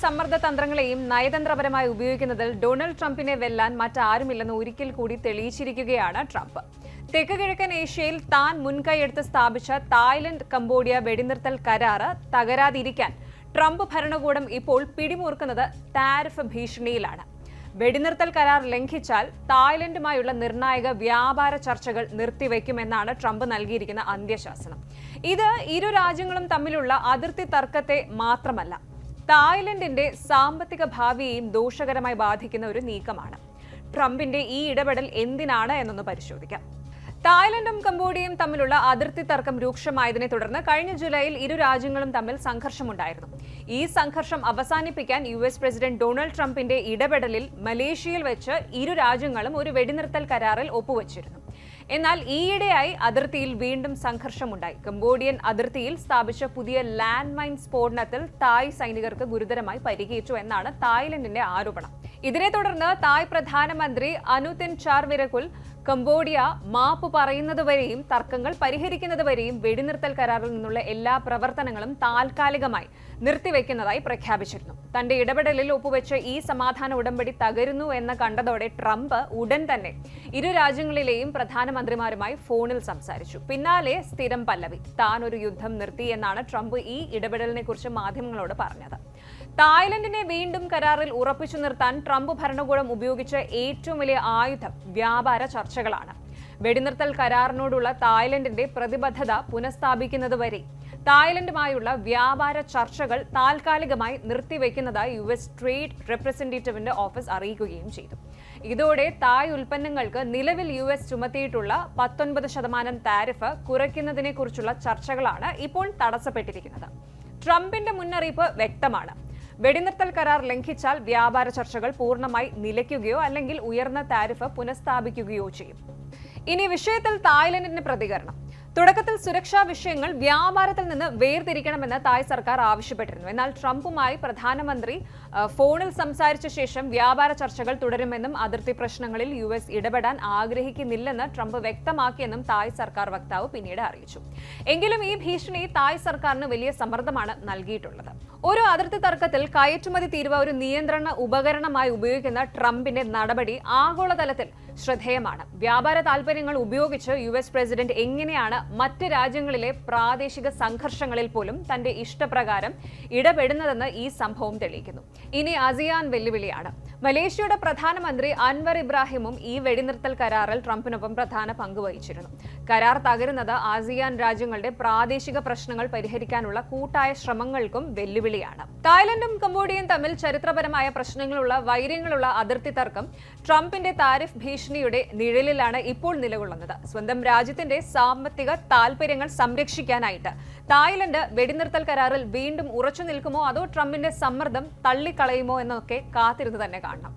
സമ്മർദ്ദ തന്ത്രങ്ങളെയും നയതന്ത്രപരമായി ഉപയോഗിക്കുന്നതിൽ ഡൊണാൾഡ് ട്രംപിനെ വെല്ലാൻ മറ്റാരുമില്ലെന്ന് ഒരിക്കൽ കൂടി തെളിയിച്ചിരിക്കുകയാണ് ട്രംപ്. തെക്ക് കിഴക്കൻ ഏഷ്യയിൽ താൻ മുൻകൈയെടുത്ത് സ്ഥാപിച്ച തായ്ലൻഡ് കംബോഡിയ വെടിനിർത്തൽ കരാറ് തകരാതിരിക്കാൻ ട്രംപ് ഭരണകൂടം ഇപ്പോൾ പിടിമുറുക്കുന്നത് താരിഫ് ഭീഷണിയിലാണ്. വെടിനിർത്തൽ കരാർ ലംഘിച്ചാൽ തായ്ലൻഡുമായുള്ള നിർണായക വ്യാപാര ചർച്ചകൾ നിർത്തിവെക്കുമെന്നാണ് ട്രംപ് നൽകിയിരിക്കുന്ന അന്ത്യശാസനം. ഇത് ഇരു രാജ്യങ്ങളും തമ്മിലുള്ള അതിർത്തി തർക്കത്തെ മാത്രമല്ല, തായ്ലൻഡിന്റെ സാമ്പത്തിക ഭാവിയെയും ദോഷകരമായി ബാധിക്കുന്ന ഒരു നീക്കമാണ്. ട്രംപിന്റെ ഈ ഇടപെടൽ എന്തിനാണ് എന്നൊന്ന് പരിശോധിക്കാം. തായ്ലൻഡും കംബോഡിയയും തമ്മിലുള്ള അതിർത്തി തർക്കം രൂക്ഷമായതിനെ തുടർന്ന് കഴിഞ്ഞ ജൂലൈയിൽ ഇരു രാജ്യങ്ങളും തമ്മിൽ സംഘർഷമുണ്ടായിരുന്നു. ഈ സംഘർഷം അവസാനിപ്പിക്കാൻ US പ്രസിഡന്റ് ഡൊണാൾഡ് ട്രംപിന്റെ ഇടപെടലിൽ മലേഷ്യയിൽ വെച്ച് ഇരു രാജ്യങ്ങളും ഒരു വെടിനിർത്തൽ കരാറിൽ ഒപ്പുവച്ചിരുന്നു. എന്നാൽ ഈയിടെയായി അതിർത്തിയിൽ വീണ്ടും സംഘർഷമുണ്ടായി. കംബോഡിയൻ അതിർത്തിയിൽ സ്ഥാപിച്ച പുതിയ ലാൻഡ് മൈൻ സ്ഫോടനത്തിൽ തായ് സൈനികർക്ക് ഗുരുതരമായി പരിക്കേറ്റു എന്നാണ് തായ്ലൻഡിന്റെ ആരോപണം. ഇതിനെ തുടർന്ന് തായ് പ്രധാനമന്ത്രി അനുതിൻ ചാർവിരകുൽ കംബോഡിയ മാപ്പ് പറയുന്നതുവരെയും തർക്കങ്ങൾ പരിഹരിക്കുന്നതുവരെയും വെടിനിർത്തൽ കരാറിൽ നിന്നുള്ള എല്ലാ പ്രവർത്തനങ്ങളും താൽക്കാലികമായി നിർത്തിവെക്കുന്നതായി പ്രഖ്യാപിച്ചിരുന്നു. തന്റെ ഇടപെടലിൽ ഒപ്പുവെച്ച ഈ സമാധാന ഉടമ്പടി തകരുന്നു എന്ന് കണ്ടതോടെ ട്രംപ് ഉടൻ തന്നെ ഇരു രാജ്യങ്ങളിലെയും പ്രധാനമന്ത്രിമാരുമായി ഫോണിൽ സംസാരിച്ചു. പിന്നാലെ സ്ഥിരം പല്ലവി, താൻ ഒരു യുദ്ധം നിർത്തി എന്നാണ് ട്രംപ് ഈ ഇടപെടലിനെ കുറിച്ച് മാധ്യമങ്ങളോട് പറഞ്ഞത്. തായ്ലൻഡിനെ വീണ്ടും കരാറിൽ ഉറപ്പിച്ചു നിർത്താൻ ട്രംപ് ഭരണകൂടം ഉപയോഗിച്ച ഏറ്റവും വലിയ ആയുധം വ്യാപാര ചർച്ചകളാണ്. വെടിനിർത്തൽ കരാറിനോടുള്ള തായ്ലൻഡിന്റെ പ്രതിബദ്ധത പുനഃസ്ഥാപിക്കുന്നതുവരെ തായ്ലൻഡുമായുള്ള വ്യാപാര ചർച്ചകൾ താൽക്കാലികമായി നിർത്തിവെക്കുന്നതായി US ട്രേഡ് റെപ്രസെന്റേറ്റീവിന്റെ ഓഫീസ് അറിയിക്കുകയും ചെയ്തു. ഇതോടെ തായ് ഉൽപ്പന്നങ്ങൾക്ക് നിലവിൽ US ചുമത്തിയിട്ടുള്ള 19% താരിഫ് കുറയ്ക്കുന്നതിനെക്കുറിച്ചുള്ള ചർച്ചകളാണ് ഇപ്പോൾ തടസ്സപ്പെട്ടിരിക്കുന്നത്. ട്രംപിന്റെ മുന്നറിയിപ്പ് വ്യക്തമാണ്. വെടിനിർത്തൽ കരാർ ലംഘിച്ചാൽ വ്യാപാര ചർച്ചകൾ പൂർണ്ണമായി നിലയ്ക്കുകയോ അല്ലെങ്കിൽ ഉയർന്ന താരിഫ് പുനഃസ്ഥാപിക്കുകയോ ചെയ്യും. ഇനി വിഷയത്തിൽ തായ്ലൻഡിന്റെ പ്രതികരണം. തുടക്കത്തിൽ സുരക്ഷാ വിഷയങ്ങൾ വ്യാപാരത്തിൽ നിന്ന് വേർതിരിക്കണമെന്ന് തായ് സർക്കാർ ആവശ്യപ്പെട്ടിരുന്നു. എന്നാൽ ട്രംപുമായി പ്രധാനമന്ത്രി ഫോണിൽ സംസാരിച്ച ശേഷം വ്യാപാര ചർച്ചകൾ തുടരുമെന്നും അതിർത്തി പ്രശ്നങ്ങളിൽ US ഇടപെടാൻ ആഗ്രഹിക്കുന്നില്ലെന്ന് ട്രംപ് വ്യക്തമാക്കിയെന്നും തായ് സർക്കാർ വക്താവ് പിന്നീട് അറിയിച്ചു. എങ്കിലും ഈ ഭീഷണി തായ് സർക്കാരിന് വലിയ സമ്മർദ്ദമാണ് നൽകിയിട്ടുള്ളത്. ഒരു അതിർത്തി തർക്കത്തിൽ കയറ്റുമതി തീരുവ ഒരു നിയന്ത്രണ ഉപകരണമായി ഉപയോഗിക്കുന്ന ട്രംപിന്റെ നടപടി ആഗോളതലത്തിൽ ശ്രദ്ധേയമാണ്. വ്യാപാര താൽപര്യങ്ങൾ ഉപയോഗിച്ച് US പ്രസിഡന്റ് എങ്ങനെയാണ് മറ്റ് രാജ്യങ്ങളിലെ പ്രാദേശിക സംഘർഷങ്ങളിൽ പോലും തന്റെ ഇഷ്ടപ്രകാരം ഇടപെടുന്നതെന്ന് ഈ സംഭവം തെളിയിക്കുന്നു. ഇനി ASEAN വെല്ലുവിളിയാണ്. മലേഷ്യയുടെ പ്രധാനമന്ത്രി അൻവർ ഇബ്രാഹിമും ഈ വെടിനിർത്തൽ കരാറിൽ ട്രംപിനൊപ്പം പ്രധാന പങ്ക് വഹിച്ചിരുന്നു. കരാർ തകരുന്നത് ASEAN രാജ്യങ്ങളുടെ പ്രാദേശിക പ്രശ്നങ്ങൾ പരിഹരിക്കാനുള്ള കൂട്ടായ ശ്രമങ്ങൾക്കും വെല്ലുവിളിയാണ്. തായ്ലൻഡും കംബോഡിയയും തമ്മിൽ ചരിത്രപരമായ പ്രശ്നങ്ങളുള്ള വൈര്യങ്ങളുള്ള അതിർത്തി തർക്കം ട്രംപിന്റെ താരിഫ് ഭീഷണിയുടെ നിഴലിലാണ് ഇപ്പോൾ നിലകൊള്ളുന്നത്. സ്വന്തം രാജ്യത്തിന്റെ സാമ്പത്തിക താൽപര്യങ്ങൾ സംരക്ഷിക്കാനായിട്ട് തായ്ലൻഡ് വെടിനിർത്തൽ കരാറിൽ വീണ്ടും ഉറച്ചു നിൽക്കുമോ അതോ ട്രംപിന്റെ സമ്മർദ്ദം തള്ളിക്കളയുമോ എന്നൊക്കെ കാത്തിരുന്ന് തന്നെ കാണണം.